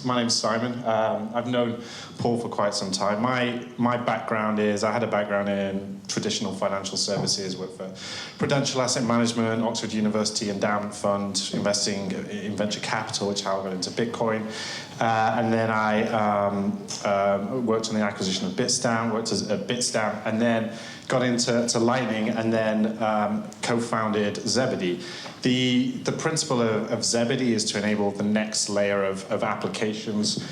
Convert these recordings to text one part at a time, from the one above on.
My name's Simon. I've known Paul for quite some time. My background is, I had a background in traditional financial services, worked for Prudential Asset Management, Oxford University Endowment Fund, investing in venture capital, which is how I got into Bitcoin. And then I worked on the acquisition of Bitstamp, worked at Bitstamp, and then got into Lightning, and then co-founded Zebedee. The principle of Zebedee is to enable the next layer of applications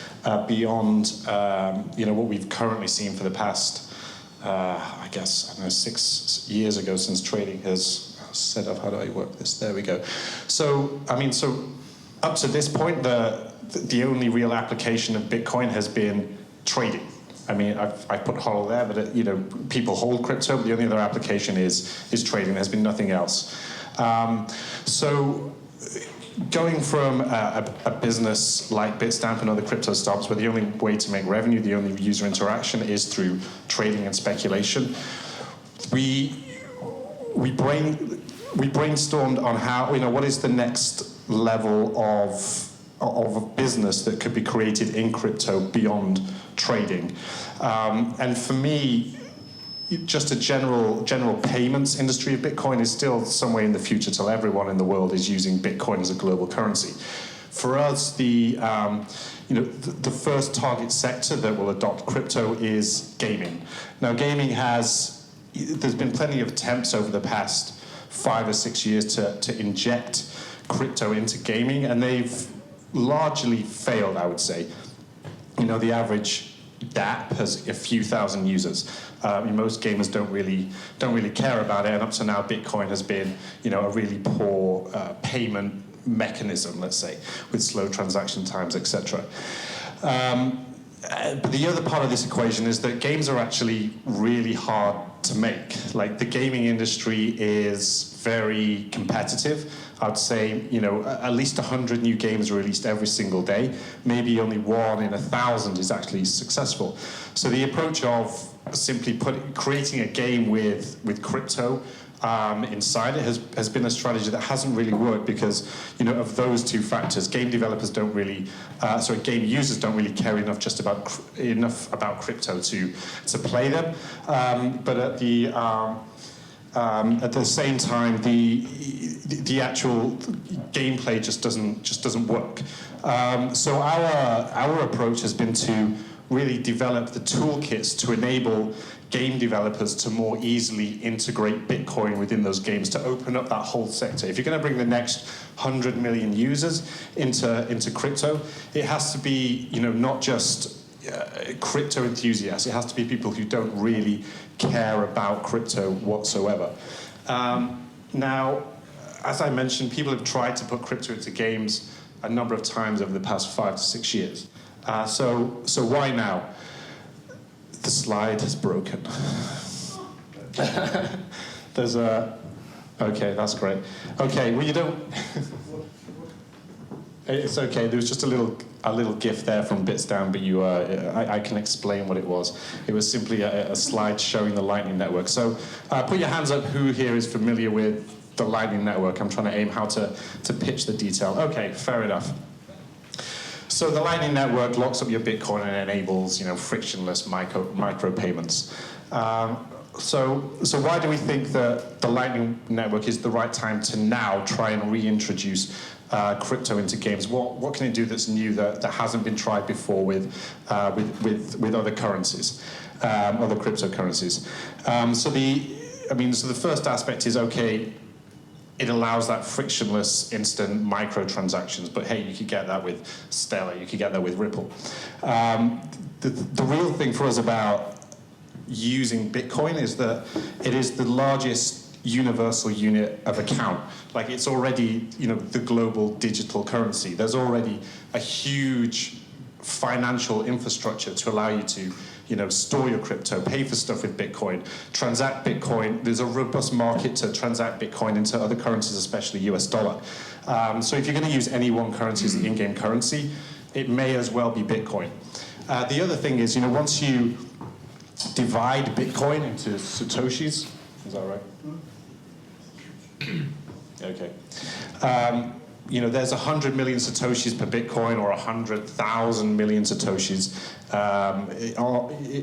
beyond what we've currently seen for the past, I guess, 6 years ago since trading has set up. How do I work this? There we go. So up to this point, the only real application of Bitcoin has been trading. I mean, I've put HODL there, but people hold crypto, but the only other application is trading. There's been nothing else. So going from a business like Bitstamp and other crypto startups, where the only way to make revenue, the only user interaction is through trading and speculation, we brainstormed on how, what is the next level of a business that could be created in crypto beyond trading. And for me, just a general payments industry of Bitcoin is still somewhere in the future till everyone in the world is using Bitcoin as a global currency. For us, the first target sector that will adopt crypto is gaming. Now, gaming there's been plenty of attempts over the past 5 or 6 years to inject crypto into gaming, and they've largely failed, I would say. The average dApp has a few thousand users. Most gamers don't really care about it, and up to now, Bitcoin has been, a really poor payment mechanism, let's say, with slow transaction times, etc. But the other part of this equation is that games are actually really hard to make. Like, the gaming industry is very competitive. I'd say, at least 100 new games are released every single day. Maybe only 1 in 1,000 is actually successful. So the approach of simply creating a game with crypto inside it has been a strategy that hasn't really worked because, of those two factors. Game developers don't really, game users don't really care enough about crypto to play them. But at the same time, the actual gameplay just doesn't work. So our approach has been to really develop the toolkits to enable game developers to more easily integrate Bitcoin within those games, to open up that whole sector. If you're going to bring the next 100 million users into crypto, it has to be not just crypto enthusiasts. It has to be people who don't really care about crypto whatsoever. Now, as I mentioned, people have tried to put crypto into games a number of times over the past 5 to 6 years. So why now? The slide has broken. Okay, that's great. Okay, well, you don't. It's okay. There was just a little GIF there from Bitstamp, but I can explain what it was. It was simply a slide showing the Lightning Network. So put your hands up who here is familiar with the Lightning Network. I'm trying to aim how to pitch the detail. Okay, fair enough. So the Lightning Network locks up your Bitcoin and enables, frictionless micro payments. So why do we think that the Lightning Network is the right time to now try and reintroduce crypto into games? What can it do that's new that hasn't been tried before with other currencies, other cryptocurrencies? So the first aspect is, okay, it allows that frictionless instant microtransactions, but hey, you could get that with Stellar, you could get that with Ripple. The real thing for us about using Bitcoin is that it is the largest universal unit of account. Like, it's already, the global digital currency. There's already a huge financial infrastructure to allow you to, store your crypto, pay for stuff with Bitcoin, transact Bitcoin. There's a robust market to transact Bitcoin into other currencies, especially US dollar. So if you're going to use any one currency as the in-game currency, it may as well be Bitcoin. The other thing is, once you divide Bitcoin into Satoshis, is that right? Okay. there's 100 million satoshis per Bitcoin or 100,000 million satoshis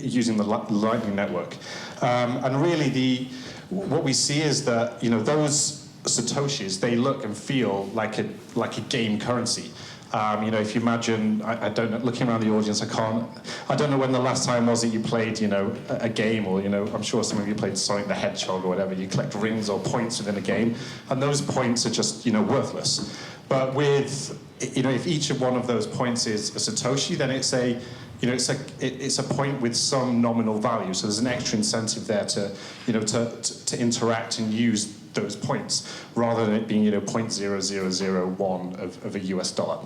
using the Lightning Network. And really, what we see is that those satoshis, they look and feel like a game currency. If you imagine, I don't know, looking around the audience, I don't know when the last time was that you played, a game, or, I'm sure some of you played Sonic the Hedgehog or whatever. You collect rings or points within a game, and those points are just, worthless. But with, if each of one of those points is a Satoshi, then it's a point with some nominal value. So there's an extra incentive there to interact and use those points, rather than it being 0.0001 of a US dollar.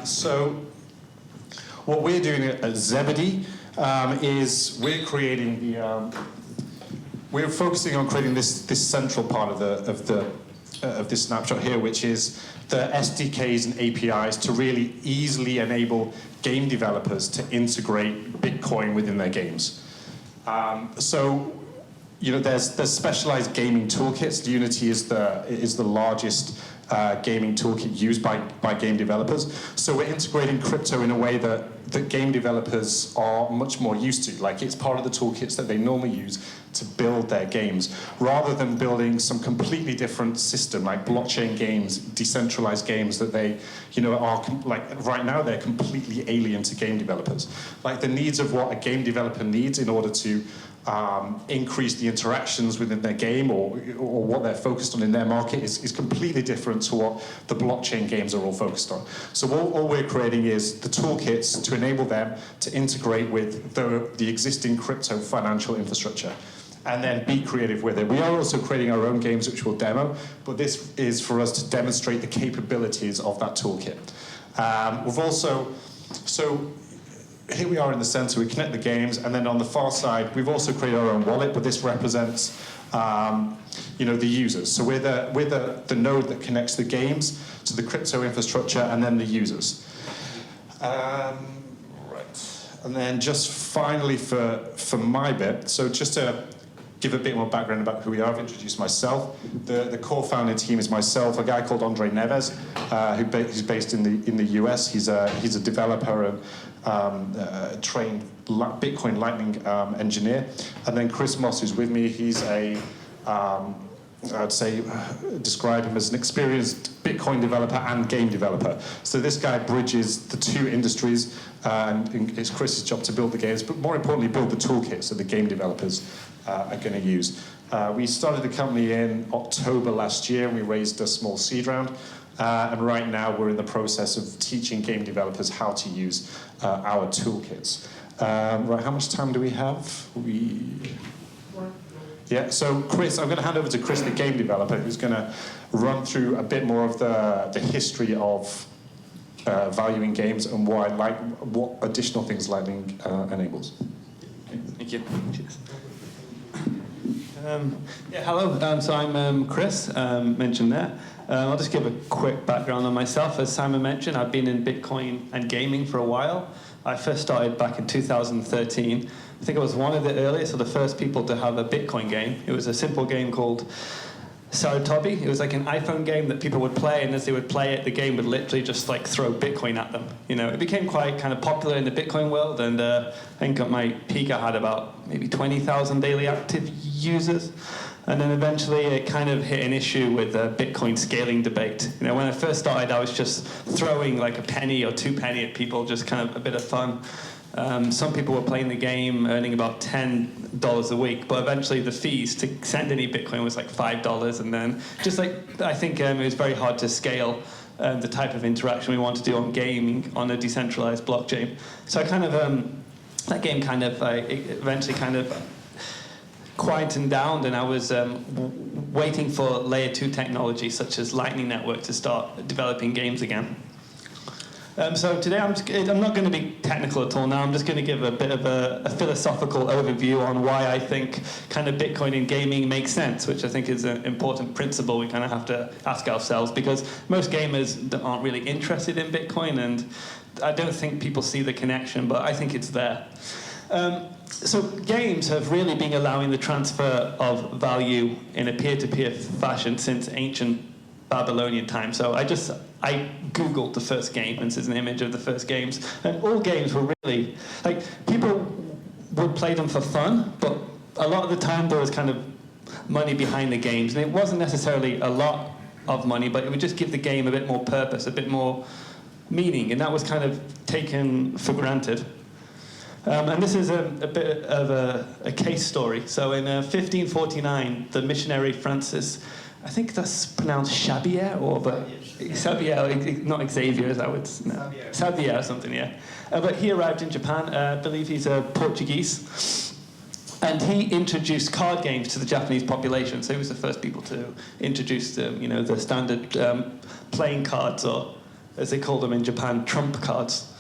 So what we're doing at Zebedee is we're creating we're focusing on creating this central part of this snapshot here, which is the SDKs and APIs to really easily enable game developers to integrate Bitcoin within their games. There's specialized gaming toolkits. Unity is the largest gaming toolkit used by game developers. So we're integrating crypto in a way that game developers are much more used to. Like, it's part of the toolkits that they normally use to build their games, rather than building some completely different system, like blockchain games, decentralized games that they, are right now they're completely alien to game developers. Like, the needs of what a game developer needs in order to increase the interactions within their game, or what they're focused on in their market is completely different to what the blockchain games are all focused on. So all we're creating is the toolkits to enable them to integrate with the existing crypto financial infrastructure, and then be creative with it. We are also creating our own games, which we'll demo, but this is for us to demonstrate the capabilities of that toolkit. Here we are in the center, we connect the games, and then on the far side, we've also created our own wallet, but this represents the users. So we're the node that connects the games to the crypto infrastructure, and then the users. Right. And then just finally for my bit, so just to give a bit more background about who we are, I've introduced myself. The core founding team is myself, a guy called Andre Neves, who's based in the US. He's a developer and trained Bitcoin Lightning engineer. And then Chris Moss, who's with me, he's I'd say describe him as an experienced Bitcoin developer and game developer. So this guy bridges the two industries, and it's Chris's job to build the games, but more importantly, build the toolkits that the game developers are going to use. We started the company in October last year, and we raised a small seed round. And right now, we're in the process of teaching game developers how to use our toolkits. Right, how much time do we have? Yeah, so Chris, I'm going to hand over to Chris, the game developer, who's going to run through a bit more of the history of valuing games and what additional things Lightning enables. Thank you. Cheers. Hello, so I'm Chris, mentioned there. I'll just give a quick background on myself. As Simon mentioned, I've been in Bitcoin and gaming for a while. I first started back in 2013. I think I was one of the earliest or the first people to have a Bitcoin game. It was a simple game called Saratobi. It was like an iPhone game that people would play, and as they would play it, the game would literally just like throw Bitcoin at them. It became quite kind of popular in the Bitcoin world, and I think at my peak I had about maybe 20,000 daily active users. And then eventually it kind of hit an issue with the Bitcoin scaling debate. When I first started, I was just throwing like a penny or 2 penny at people, just kind of a bit of fun. Some people were playing the game, earning about $10 a week, but eventually the fees to send any Bitcoin was like $5, and then I think it was very hard to scale the type of interaction we want to do on gaming on a decentralized blockchain. So I kind of, that game kind of eventually kind of quietened down, and I was waiting for layer 2 technology such as Lightning Network to start developing games again. So today I'm not going to be technical at all now. I'm just going to give a bit of a philosophical overview on why I think kind of Bitcoin in gaming makes sense, which I think is an important principle we kind of have to ask ourselves, because most gamers aren't really interested in Bitcoin, and I don't think people see the connection, but I think it's there. So games have really been allowing the transfer of value in a peer-to-peer fashion since ancient Babylonian time. So I Googled the first game, and this is an image of the first games. And all games were really, like, people would play them for fun, but a lot of the time there was kind of money behind the games. And it wasn't necessarily a lot of money, but it would just give the game a bit more purpose, a bit more meaning. And that was kind of taken for granted. And this is a bit of a case story. So in 1549, the missionary Francis, I think that's pronounced Xavier, Xavier, not Xavier, as I would know. Xavier or something, yeah. But he arrived in Japan. I believe he's Portuguese. And he introduced card games to the Japanese population. So he was the first people to introduce the standard playing cards, or as they call them in Japan, trump cards.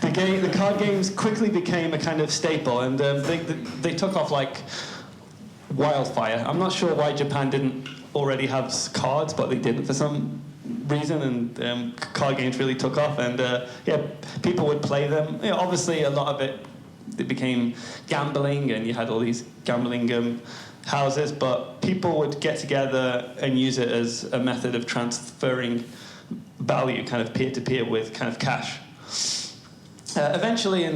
The card games quickly became a kind of staple, and they took off like wildfire. I'm not sure why Japan didn't already have cards, but they didn't for some reason, and card games really took off, and people would play them. Obviously, a lot of it became gambling, and you had all these gambling houses, but people would get together and use it as a method of transferring value, kind of peer-to-peer with kind of cash. Eventually,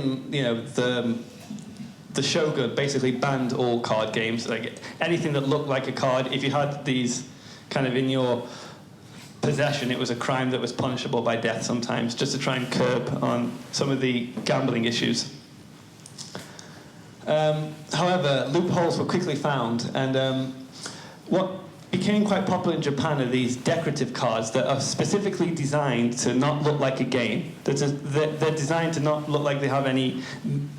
the Shogun basically banned all card games, like anything that looked like a card. If you had these kind of in your possession, it was a crime that was punishable by death sometimes, just to try and curb on some of the gambling issues. However, loopholes were quickly found, and what became quite popular in Japan are these decorative cards that are specifically designed to not look like a game. They're designed to not look like they have any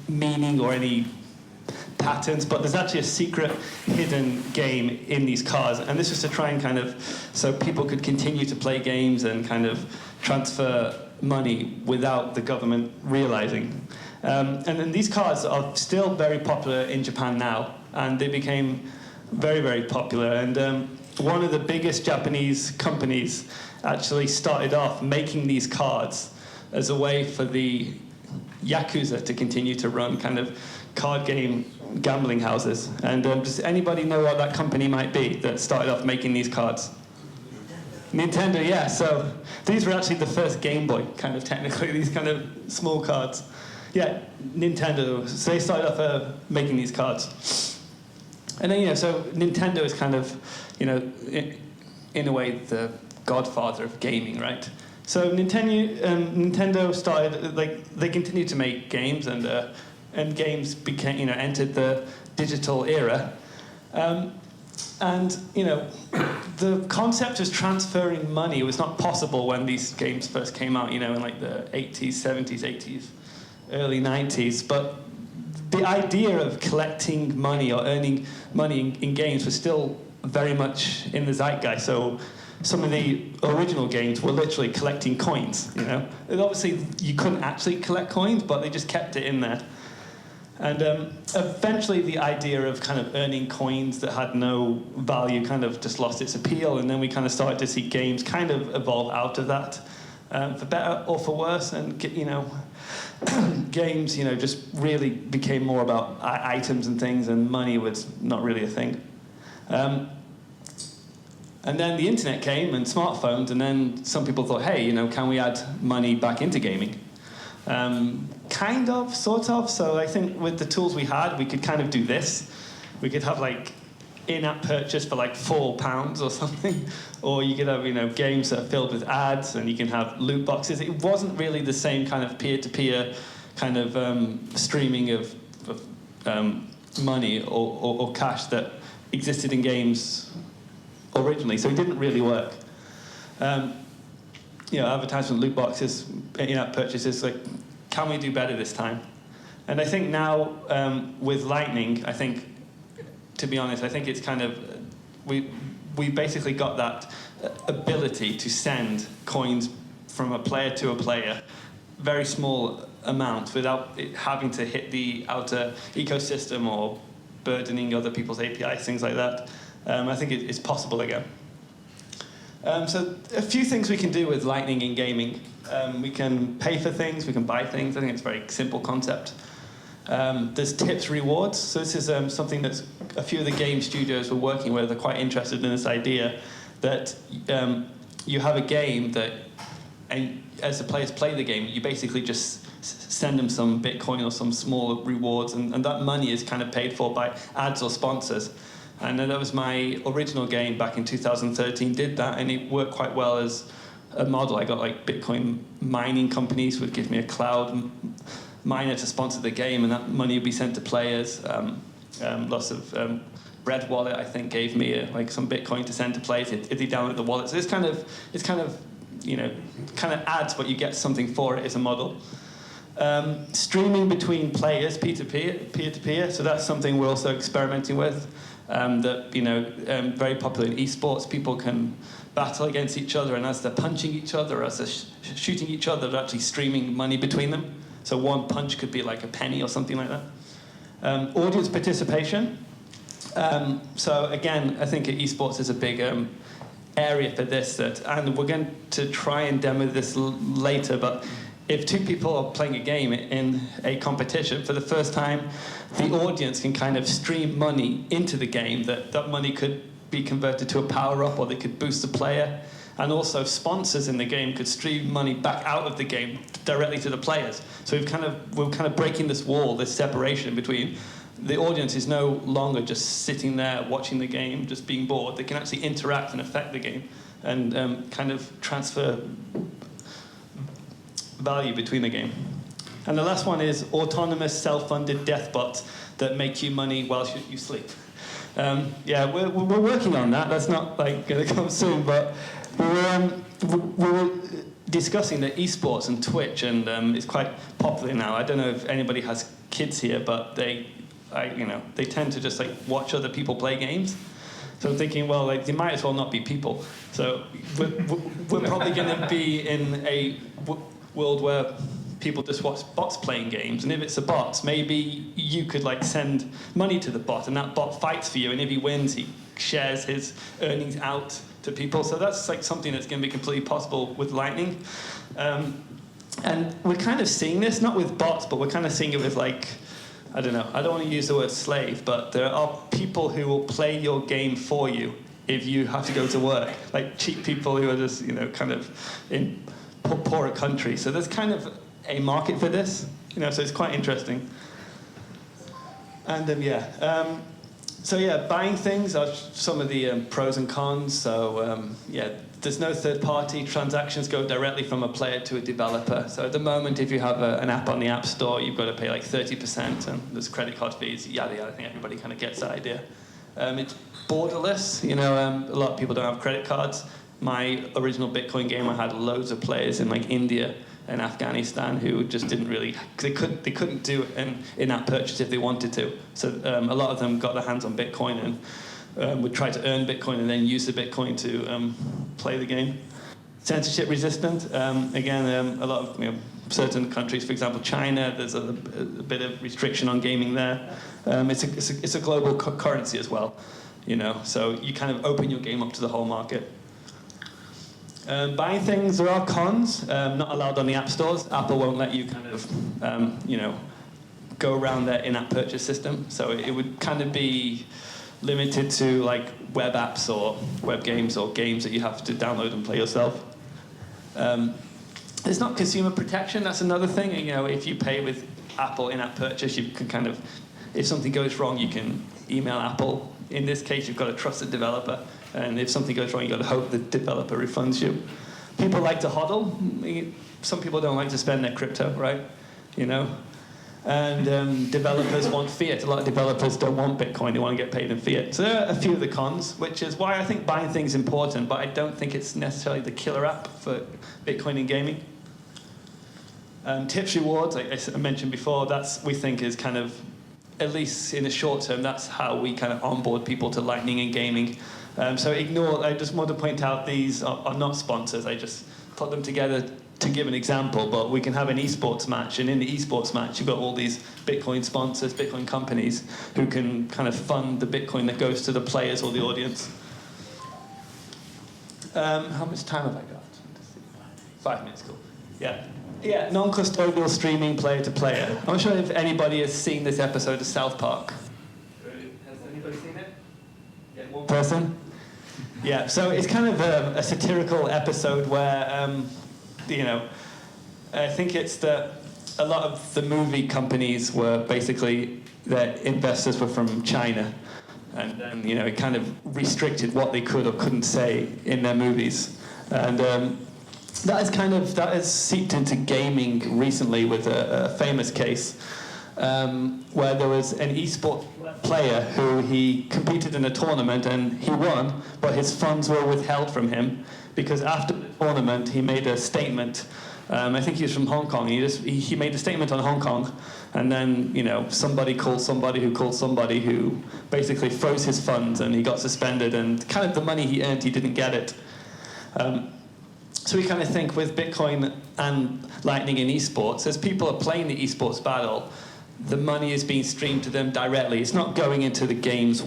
meaning or any patterns, but there's actually a secret hidden game in these cards, and this was to try and kind of, so people could continue to play games and kind of transfer money without the government realizing. And then these cards are still very popular in Japan now, and they became very, very popular. And one of the biggest Japanese companies actually started off making these cards as a way for the Yakuza to continue to run kind of card game gambling houses. And does anybody know what that company might be that started off making these cards? Nintendo, yeah. So these were actually the first Game Boy, kind of technically, these kind of small cards. Yeah, Nintendo. So they started off making these cards. And then, so Nintendo is kind of, in a way, the godfather of gaming, right? So Nintendo started, they continued to make games, and games became, entered the digital era. The concept of transferring money was not possible when these games first came out, in like the 80s, 70s, 80s, early 90s. But the idea of collecting money or earning money in games was still very much in the zeitgeist. So some of the original games were literally collecting coins, And obviously, you couldn't actually collect coins, but they just kept it in there. And eventually, the idea of kind of earning coins that had no value kind of just lost its appeal, and then we kind of started to see games kind of evolve out of that, for better or for worse. And games, just really became more about items and things, and money was not really a thing. And then the internet came and smartphones, and then some people thought, hey, can we add money back into gaming? Kind of, sort of. So I think with the tools we had, we could kind of do this. We could have like in-app purchase for like £4 or something, or you could have games that are filled with ads, and you can have loot boxes. It wasn't really the same kind of peer-to-peer kind of streaming of money or cash that existed in games originally. So it didn't really work. Advertisement, loot boxes, in-app purchases, like, can we do better this time? And I think now, with Lightning, to be honest, I think it's kind of, we basically got that ability to send coins from a player to a player, very small amounts, without it having to hit the outer ecosystem or burdening other people's APIs, things like that. I think it's possible again. So a few things we can do with Lightning in gaming. We can pay for things, we can buy things. I think it's a very simple concept. There's tips rewards. So this is something that a few of the game studios we're working with are quite interested in, this idea that you have a game that, and as the players play the game, you basically just send them some Bitcoin or some small rewards, and that money is kind of paid for by ads or sponsors. And that was my original game back in 2013, did that, and it worked quite well as a model. I got like Bitcoin mining companies would give me a cloud miner to sponsor the game, and that money would be sent to players. Lots of Red Wallet, I think, gave me like some Bitcoin to send to players if they download the wallet. So it's kind of ads, but you get something for it as a model. Streaming between players, peer-to-peer. So that's something we're also experimenting with. Very popular in esports. People can battle against each other, and as they're punching each other, as they're shooting each other, they're actually streaming money between them. So one punch could be like a penny or something like that. Audience participation. So again, I think esports is a big area for this, and we're going to try and demo this later, but if two people are playing a game in a competition, for the first time, the audience can kind of stream money into the game. That money could be converted to a power-up, or they could boost the player. And also sponsors in the game could stream money back out of the game directly to the players. So we're kind of breaking this wall, this separation between the audience is no longer just sitting there watching the game, just being bored. They can actually interact and affect the game and kind of transfer value between the game. And the last one is autonomous, self-funded death bots that make you money while you sleep. We're working on that. That's not like going to come soon, but we were discussing that esports and Twitch, and it's quite popular now. I don't know if anybody has kids here, but they tend to just like watch other people play games. So I'm thinking, well, like they might as well not be people. So we're probably going to be in a world where people just watch bots playing games, and if it's a bot, maybe you could like send money to the bot, and that bot fights for you, and if he wins, he shares his earnings out to people. So that's like something that's going to be completely possible with Lightning. And we're kind of seeing this, not with bots, but we're kind of seeing it with like, I don't know, I don't want to use the word slave, but there are people who will play your game for you if you have to go to work, like cheap people who are just, kind of in poorer countries. So there's kind of a market for this, so it's quite interesting. And buying things are some of the pros and cons. So there's no third party. Transactions go directly from a player to a developer. So at the moment, if you have an app on the App Store, you've got to pay like 30%, and there's credit card fees. I think everybody kind of gets that idea. It's borderless. A lot of people don't have credit cards. My original Bitcoin game, I had loads of players in like India and Afghanistan who just didn't really, they couldn't do an in-app purchase if they wanted to. So a lot of them got their hands on Bitcoin and would try to earn Bitcoin and then use the Bitcoin to play the game. Censorship resistant. A lot of certain countries, for example, China, there's a bit of restriction on gaming there. It's a global currency as well, so you kind of open your game up to the whole market. Buying things, there are cons. Not allowed on the app stores. Apple won't let you kind of, go around their in-app purchase system. So it would kind of be limited to like web apps or web games or games that you have to download and play yourself. There's not consumer protection. That's another thing. If you pay with Apple in-app purchase, you can kind of, if something goes wrong, you can email Apple. In this case, you've got a trusted developer. And if something goes wrong, you've got to hope the developer refunds you. People like to hodl. Some people don't like to spend their crypto, right? And developers want fiat. A lot of developers don't want Bitcoin. They want to get paid in fiat. So there are a few of the cons, which is why I think buying things is important, but I don't think it's necessarily the killer app for Bitcoin and gaming. Tips rewards, like I mentioned before, we think is kind of, at least in the short term, that's how we kind of onboard people to Lightning and gaming. I just want to point out these are not sponsors. I just put them together to give an example, but we can have an esports match, and in the esports match, you've got all these Bitcoin sponsors, Bitcoin companies, who can kind of fund the Bitcoin that goes to the players or the audience. How much time have I got? 5 minutes, cool. Yeah. Yeah, non-custodial streaming player to player. I'm not sure if anybody has seen this episode of South Park. Has anybody seen it? Yeah, one person? Yeah, so it's kind of a satirical episode where, you know, I think it's that a lot of the movie companies were basically, their investors were from China. And you know, it kind of restricted what they could or couldn't say in their movies. And that has seeped into gaming recently with a famous case where there was an esports player who he competed in a tournament and he won, but his funds were withheld from him because after the tournament he made a statement. I think he was from Hong Kong. He made a statement on Hong Kong, and then you know somebody called somebody who basically froze his funds, and he got suspended, and kind of the money he earned he didn't get it. So we kind of think with Bitcoin and Lightning in esports, as people are playing the esports battle, the money is being streamed to them directly. It's not going into the game's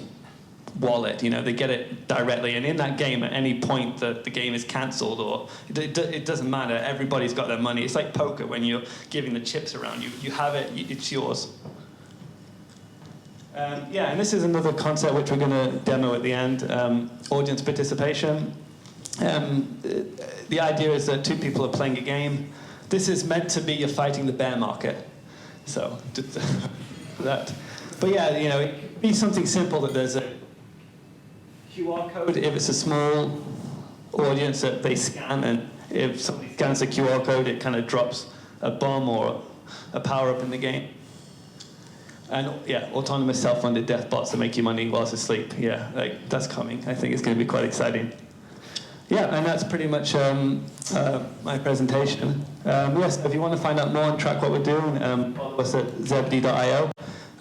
wallet, you know, they get it directly. And in that game, at any point that the game is cancelled, or it doesn't matter, everybody's got their money. It's like poker when you're giving the chips around. You have it, it's yours. Yeah, and this is another concept which we're going to demo at the end, audience participation. The idea is that two people are playing a game. This is meant to be you're fighting the bear market. So, that. But yeah, you know, it'd be something simple that there's a QR code if it's a small audience that they scan, and if somebody scans a QR code, it kind of drops a bomb or a power-up in the game. And yeah, autonomous self-funded death bots that make you money whilst asleep. Yeah, like, that's coming. I think it's going to be quite exciting. Yeah, and that's pretty much my presentation. Yes, if you want to find out more and track what we're doing, follow us at zebedee.io.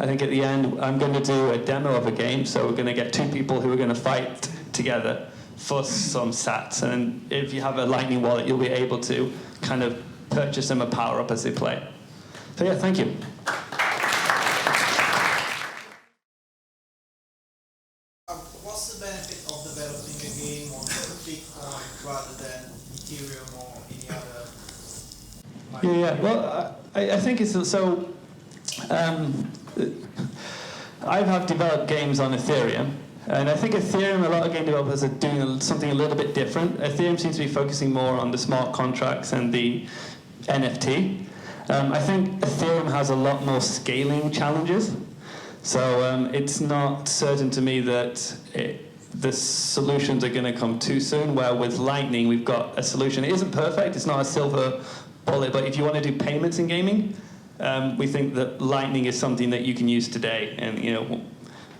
I think at the end, I'm going to do a demo of a game, so we're going to get two people who are going to fight together for some sats. And if you have a Lightning wallet, you'll be able to kind of purchase them a power-up as they play. So yeah, thank you. What's the benefit of developing a game on Bitcoin rather than Ethereum or any other? Yeah. Well, I think it's so. I have developed games on Ethereum, and I think Ethereum, a lot of game developers are doing something a little bit different. Ethereum seems to be focusing more on the smart contracts and the NFT. I think Ethereum has a lot more scaling challenges. So it's not certain to me that the solutions are going to come too soon, where with Lightning we've got a solution. It isn't perfect, it's not a silver bullet, but if you want to do payments in gaming, we think that Lightning is something that you can use today, and you know,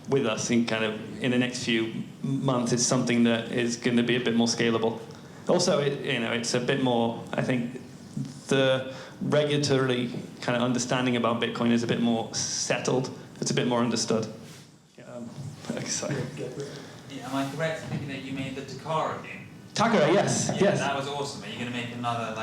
with us in the next few months, it's something that is going to be a bit more scalable. Also, it's a bit more. I think the regulatory kind of understanding about Bitcoin is a bit more settled. It's a bit more understood. Sorry. Yeah, am I correct in thinking that you made the Takara game? Takara, yes, Yeah, yes. that was awesome. Are you going to make another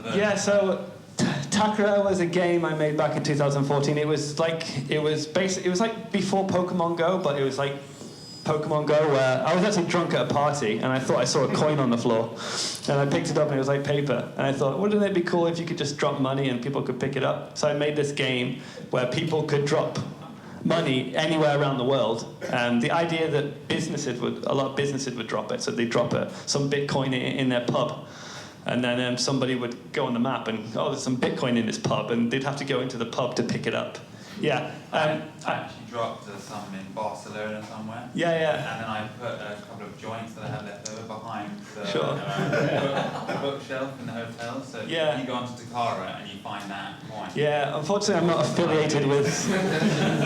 version? Yeah, so Takara was a game I made back in 2014. It was like before Pokemon Go, but it was like Pokemon Go where I was actually drunk at a party and I thought I saw a coin on the floor, and I picked it up and it was like paper, and I thought, wouldn't it be cool if you could just drop money and people could pick it up? So I made this game where people could drop money anywhere around the world, and the idea that a lot of businesses would drop it, so they'd drop some Bitcoin in their pub, and then somebody would go on the map and, oh, there's some Bitcoin in this pub, and they'd have to go into the pub to pick it up. Yeah. I actually dropped some in Barcelona somewhere. Yeah, yeah. And then I put a couple of joints that I had left over behind the, Sure. the bookshelf in the hotel. So Yeah. you go onto Takara and you find that coin. Yeah, unfortunately I'm not affiliated with...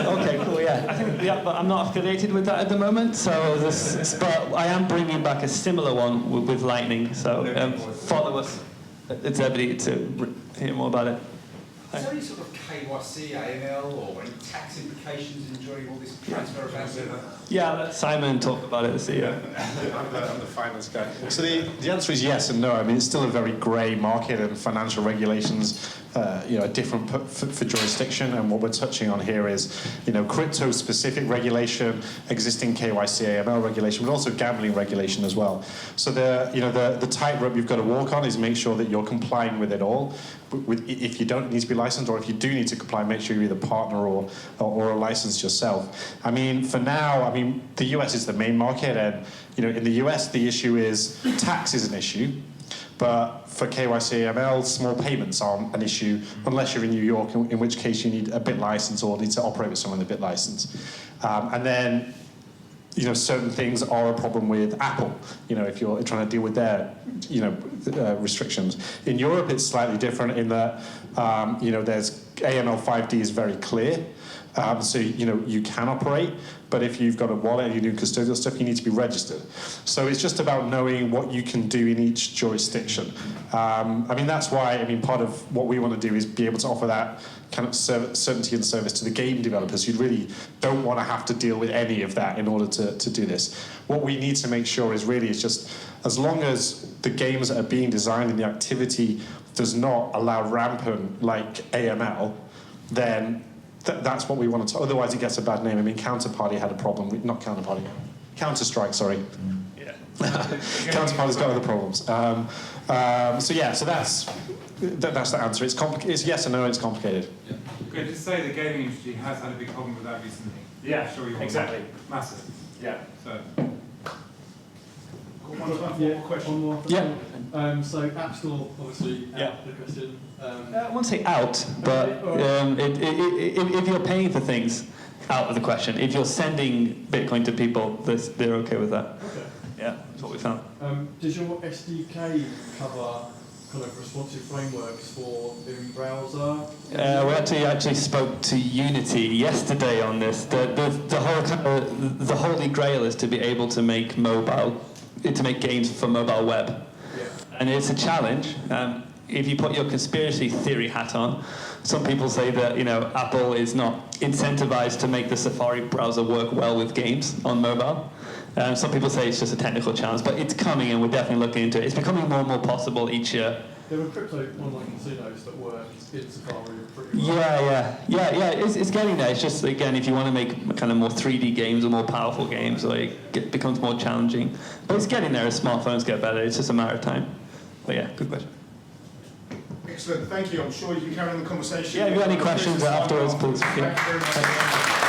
Okay, cool, yeah. But I'm not affiliated with that at the moment, but I am bringing back a similar one with Lightning, so follow us at Zebedee to hear more about it. Is there any sort of KYC, AML, or any tax implications in enjoying all this transfer of assets? Yeah, let Simon talk about it, the CEO. I'm the finance guy. So the answer is yes and no. I mean, it's still a very grey market, and financial regulations, are different for jurisdiction. And what we're touching on here is, crypto-specific regulation, existing KYC AML regulation, but also gambling regulation as well. So the tightrope you've got to walk on is make sure that you're complying with it all. If you don't need to be licensed, or if you do need to comply, make sure you're either partner or a licensed yourself. I mean, for now, the US is the main market, and in the US the issue is tax is an issue, but for KYC AML, small payments aren't an issue unless you're in New York, in which case you need a BIT license or need to operate with someone with a BIT license. And then certain things are a problem with Apple, if you're trying to deal with their, restrictions. In Europe, it's slightly different in that, there's AML 5D is very clear. So, you can operate, but if you've got a wallet and you're doing custodial stuff, you need to be registered. So it's just about knowing what you can do in each jurisdiction. That's why, part of what we want to do is be able to offer that kind of certainty and service to the game developers who really don't want to have to deal with any of that in order to do this. What we need to make sure is just, as long as the games that are being designed and the activity does not allow rampant, like AML, then that's what we want to. Otherwise, it gets a bad name. Counterparty had a problem. Not Counterparty. Counter-Strike, sorry. Yeah. Counterparty's got other problems. So that's the answer. It's yes and no. It's complicated. Yeah. Okay, just say the gaming industry has had a big problem with that recently. Yeah, I'm sure you all exactly. know. Massive. Yeah. So. One more. Yeah. So App Store, obviously, Yeah. out the question. I won't say out, but if you're paying for things, out of the question. If you're sending Bitcoin to people, they're okay with that. Okay. Yeah, that's what we found. Does your SDK cover kind of responsive frameworks for in browser? We actually spoke to Unity yesterday on this. The holy grail is to be able to make games for mobile web. Yeah. And it's a challenge. If you put your conspiracy theory hat on, some people say that Apple is not incentivized to make the Safari browser work well with games on mobile. Some people say it's just a technical challenge, but it's coming, and we're definitely looking into it. It's becoming more and more possible each year. There were crypto online casinos that work in Safari pretty well. Yeah. It's getting there. It's just, again, if you want to make kind of more 3D games or more powerful games, it becomes more challenging. But it's getting there as smartphones get better. It's just a matter of time. But yeah, good question. Excellent, thank you. I'm sure you can carry on the conversation. Yeah, if you have any questions afterwards, please. Thank you very much.